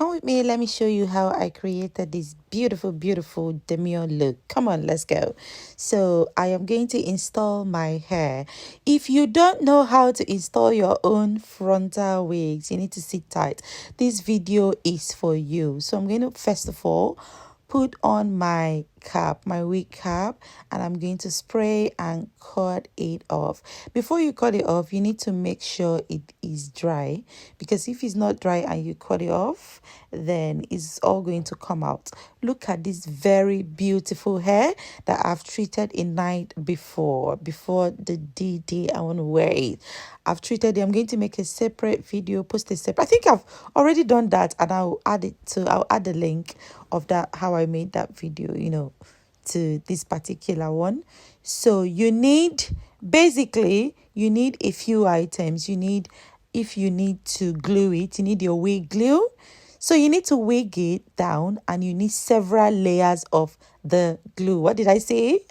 Come with me. Let me show you how I created this beautiful demure look. Come on, let's go. So I am going to install my hair. If you don't know how to install your own frontal wigs, you need to sit tight. This video is for you. So I'm going to first of all put on my cap, my wig cap, and I'm going to spray and cut it off. Before you cut it off, you need to make sure it is dry, because if it's not dry and you cut it off, then it's all going to come out. Look at this very beautiful hair that I've treated a night before the D-Day I want to wear it. I've treated it. I'm going to make a separate video, post a separate. I think I've already done that, and I'll add the link of that, how I made that video, to this particular one. So you need a few items. If you need to glue it, you need your wig glue. So you need to wig it down, and you need several layers of the glue. What did I say?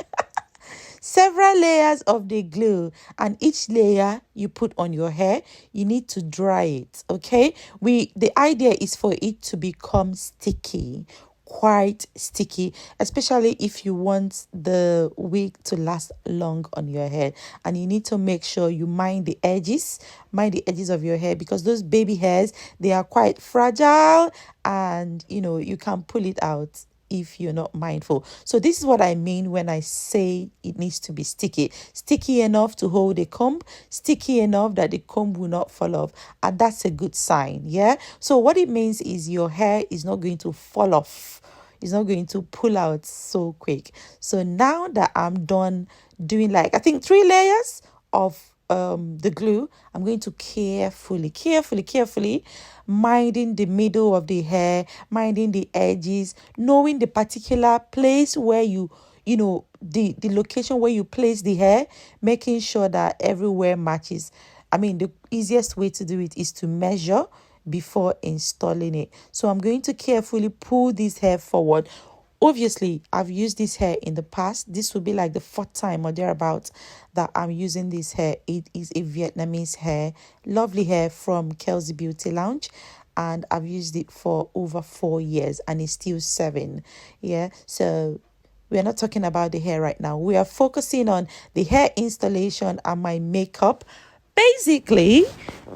Several layers of the glue, and each layer you put on your hair, you need to dry it. Okay, the idea is for it to become sticky, quite sticky, especially if you want the wig to last long on your head. And you need to make sure you mind the edges of your hair, because those baby hairs, they are quite fragile, and you can pull it out if you're not mindful. So this is what I mean when I say it needs to be sticky enough to hold a comb, sticky enough that the comb will not fall off, and that's a good sign. Yeah, so what it means is your hair is not going to fall off, it's not going to pull out so quick. So now that I'm done doing, like, I think 3 layers of the glue, I'm going to carefully minding the middle of the hair, minding the edges, knowing the particular place where the location where you place the hair, making sure that everywhere matches. I mean, the easiest way to do it is to measure before installing it. So I'm going to carefully pull this hair forward. Obviously, I've used this hair in the past. This will be like the 4th time or thereabouts that I'm using this hair. It is a Vietnamese hair, lovely hair from Kelzybeautylounge, and I've used it for over 4 years, and it's still 7. Yeah, so we're not talking about the hair right now. We are focusing on the hair installation and my makeup. Basically,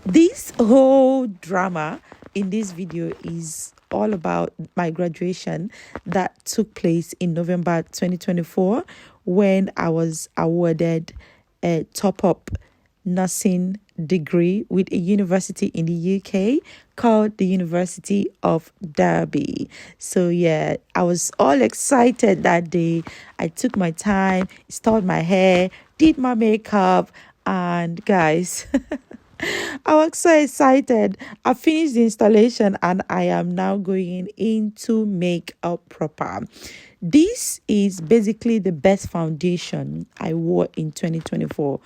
this whole drama in this video is all about my graduation that took place in November 2024, when I was awarded a top-up nursing degree with a university in the UK called the University of Derby. So yeah, I was all excited that day. I took my time, installed my hair, did my makeup, and guys, I was so excited. I finished the installation, and I am now going into makeup proper. This is basically the best foundation I wore in 2024.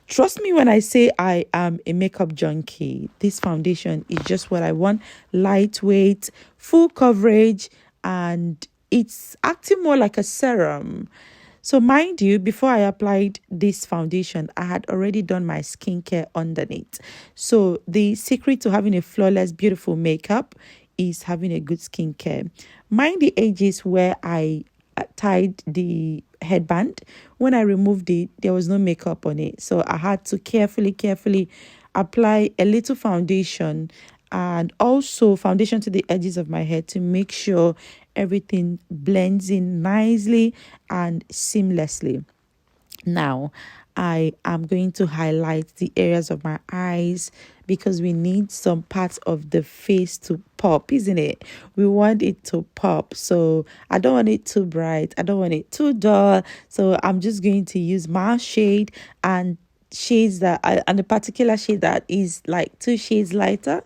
Trust me when I say I am a makeup junkie. This foundation is just what I want. Lightweight, full coverage, and it's acting more like a serum. So mind you, before I applied this foundation, I had already done my skincare underneath. So the secret to having a flawless, beautiful makeup is having a good skincare. Mind the edges where I tied the headband. When I removed it, there was no makeup on it. So I had to carefully apply a little foundation, and also foundation to the edges of my head, to make sure everything blends in nicely and seamlessly. Now, I am going to highlight the areas of my eyes, because we need some parts of the face to pop, isn't it? We want it to pop. So I don't want it too bright. I don't want it too dull. So I'm just going to use my shade and and a particular shade that is like 2 shades lighter,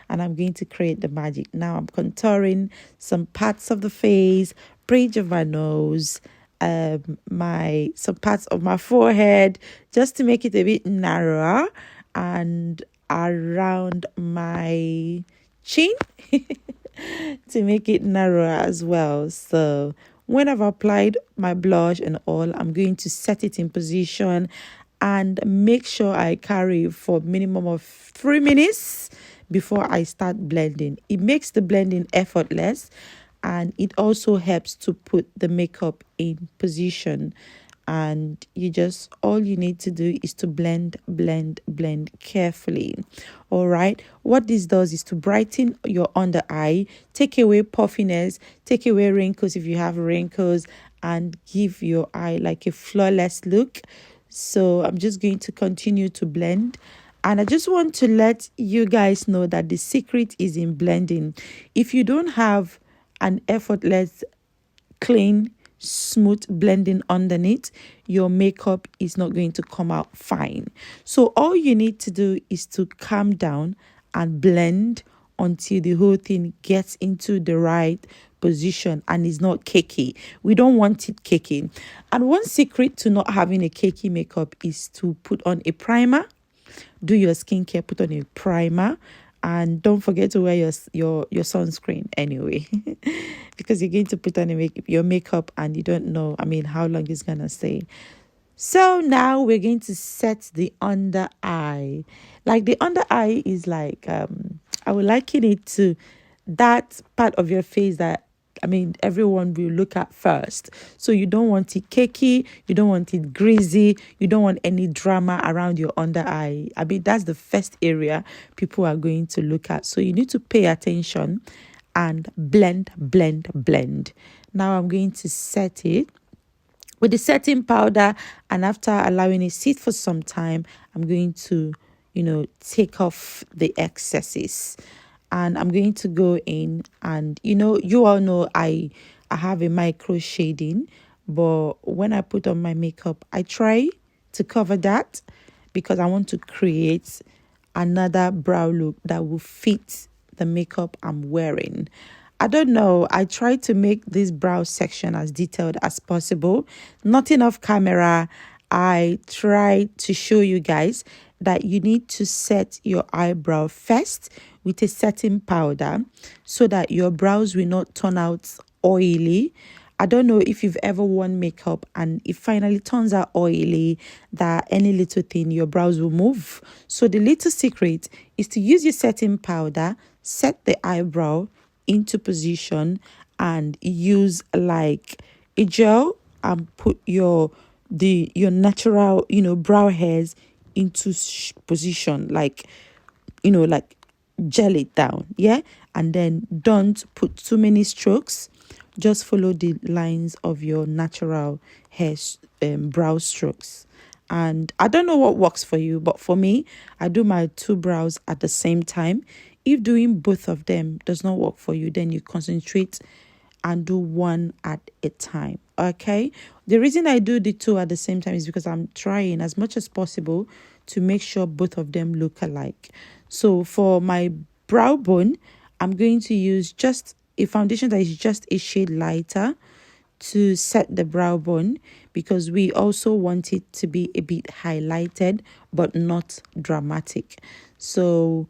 and I'm going to create the magic. Now I'm contouring some parts of the face, bridge of my nose, some parts of my forehead, just to make it a bit narrower, and around my chin to make it narrower as well. So when I've applied my blush and all, I'm going to set it in position and make sure I carry for minimum of 3 minutes before I start blending. It makes the blending effortless, and it also helps to put the makeup in position. And all you need to do is to blend carefully. All right, what this does is to brighten your under eye, take away puffiness, take away wrinkles if you have wrinkles, and give your eye like a flawless look. So I'm just going to continue to blend. And I just want to let you guys know that the secret is in blending. If you don't have an effortless, clean, smooth blending underneath, your makeup is not going to come out fine. So all you need to do is to calm down and blend until the whole thing gets into the right position and is not cakey. We don't want it cakey. And one secret to not having a cakey makeup is to put on a primer. Do your skincare, put on a primer, and don't forget to wear your sunscreen anyway, because you're going to put on your makeup and you don't know, how long it's gonna stay. So now we're going to set the under eye. Like, the under eye is like, I would liken it to that part of your face that everyone will look at first. So you don't want it cakey, you don't want it greasy, you don't want any drama around your under eye. That's the first area people are going to look at. So you need to pay attention and blend. Now I'm going to set it with the setting powder, and after allowing it sit for some time, I'm going to, take off the excesses. And I'm going to go in, and you all know I have a micro shading, but when I put on my makeup, I try to cover that because I want to create another brow look that will fit the makeup I'm wearing. I don't know, I try to make this brow section as detailed as possible. Nothing off camera. I try to show you guys that you need to set your eyebrow first with a setting powder so that your brows will not turn out oily. I don't know if you've ever worn makeup and it finally turns out oily, that any little thing, your brows will move. So the little secret is to use your setting powder, set the eyebrow into position, and use like a gel and put your natural brow hairs into position, like gel it down, yeah. And then don't put too many strokes, just follow the lines of your natural hair brow strokes. And I don't know what works for you, but for me, I do my two brows at the same time. If doing both of them does not work for you, then you concentrate and do one at a time. Okay, the reason I do the two at the same time is because I'm trying as much as possible to make sure both of them look alike. So for my brow bone, I'm going to use just a foundation that is just a shade lighter to set the brow bone, because we also want it to be a bit highlighted but not dramatic. So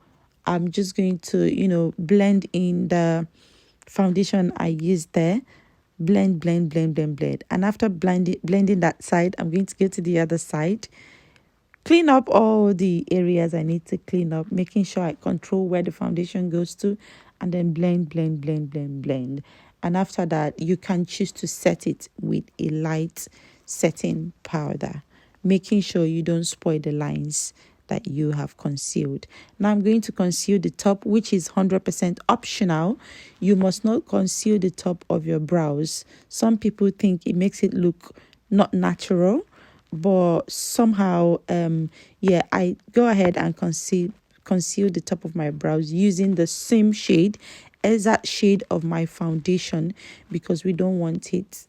I'm just going to blend in the foundation I used there. Blend. And after blending that side, I'm going to go to the other side, clean up all the areas I need to clean up, making sure I control where the foundation goes to, and then blend. And after that, you can choose to set it with a light setting powder, making sure you don't spoil the lines that you have concealed. Now I'm going to conceal the top, which is 100% optional. You must not conceal the top of your brows. Some people think it makes it look not natural, but somehow I go ahead and conceal the top of my brows using the same shade, exact shade of my foundation, because we don't want it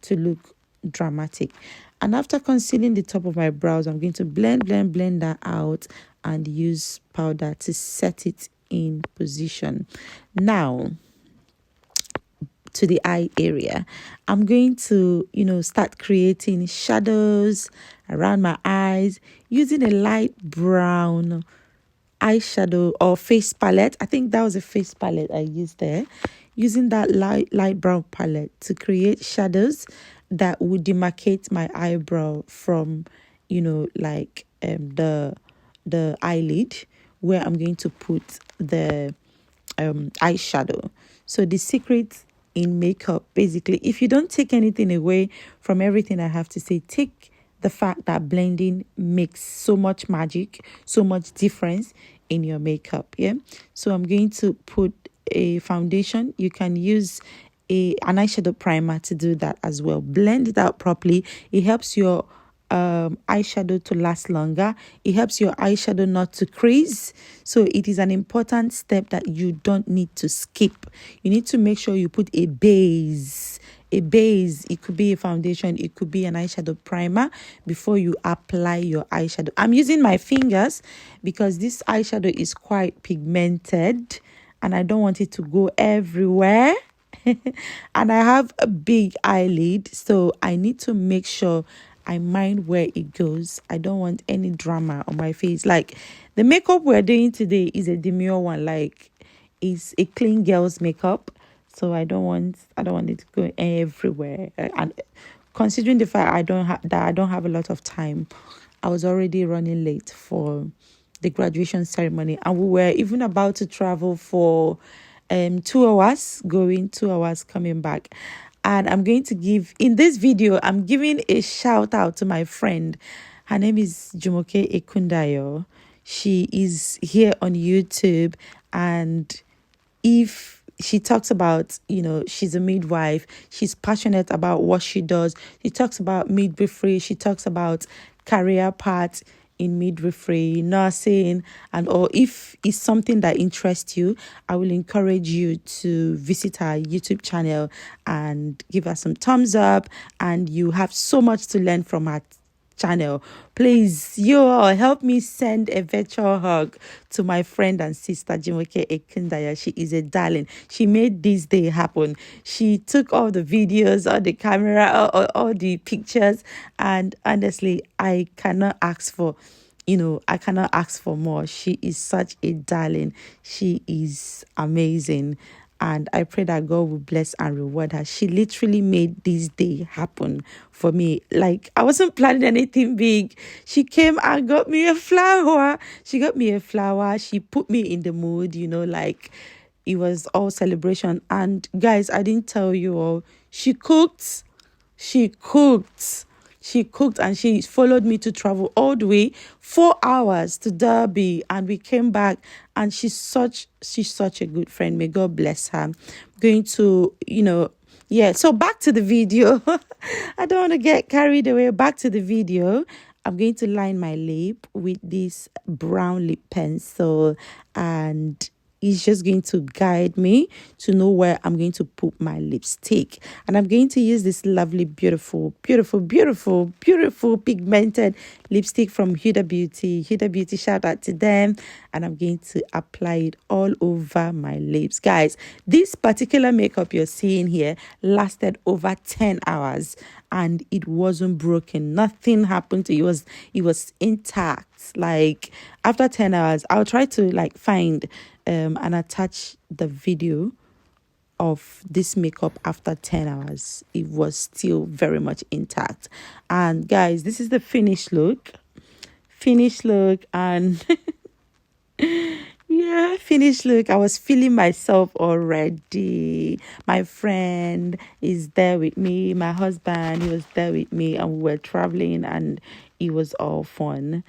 to look dramatic. And after concealing the top of my brows, I'm going to blend that out and use powder to set it in position. Now, to the eye area, I'm going to start creating shadows around my eyes using a light brown eyeshadow or face palette. I think that was a face palette I used there, using that light brown palette to create shadows that would demarcate my eyebrow from the eyelid, where I'm going to put the eyeshadow. So the secret in makeup, basically, if you don't take anything away from everything I have to say, take the fact that blending makes so much magic, so much difference in your makeup. Yeah. So I'm going to put a foundation. You can use an eyeshadow primer to do that as well. Blend it out properly. It helps your eyeshadow to last longer. It helps your eyeshadow not to crease. So it is an important step that you don't need to skip. You need to make sure you put a base. A base, it could be a foundation, it could be an eyeshadow primer before you apply your eyeshadow. I'm using my fingers because this eyeshadow is quite pigmented and I don't want it to go everywhere. And I have a big eyelid, so I need to make sure I mind where it goes. I don't want any drama on my face. Like the makeup we're doing today is a demure one, like it's a clean girl's makeup. So I don't want it to go everywhere. And considering the fact I don't have a lot of time, I was already running late for the graduation ceremony, and we were even about to travel for 2 hours going, 2 hours coming back. And I'm going to give, in this video, I'm giving a shout out to my friend. Her name is Jumoke Ekundayo. She is here on YouTube, and if she talks about, she's a midwife, she's passionate about what she does. She talks about midwifery, she talks about career path in midwifery, nursing, and or if it's something that interests you, I will encourage you to visit our YouTube channel and give her some thumbs up, and you have so much to learn from her channel. Please, you all help me send a virtual hug to my friend and sister Jumoke Ekundaya. She is a darling. She made this day happen. She took all the videos, all the camera, all the pictures, and honestly, I cannot ask for more. She is such a darling. She is amazing. And I pray that God will bless and reward her. She literally made this day happen for me. Like, I wasn't planning anything big. She came and got me a flower. She put me in the mood, like it was all celebration. And guys, I didn't tell you all. She cooked. She cooked and she followed me to travel all the way 4 hours to Derby, and we came back, and she's such a good friend. May God bless her. I'm going to, so back to the video. I don't want to get carried away. Back to the video. I'm going to line my lip with this brown lip pencil, and it's just going to guide me to know where I'm going to put my lipstick. And I'm going to use this lovely, beautiful, beautiful, beautiful, beautiful pigmented lipstick from Huda Beauty. Huda Beauty, shout out to them. And I'm going to apply it all over my lips. Guys, this particular makeup you're seeing here lasted over 10 hours. And it wasn't broken. Nothing happened to it. It was intact. Like after 10 hours, I'll try to find and attach the video of this makeup after 10 hours. It was still very much intact. And guys, this is the finished look. And yeah, finished look. I was feeling myself already. My friend is there with me. My husband, he was there with me, and we were traveling, and it was all fun.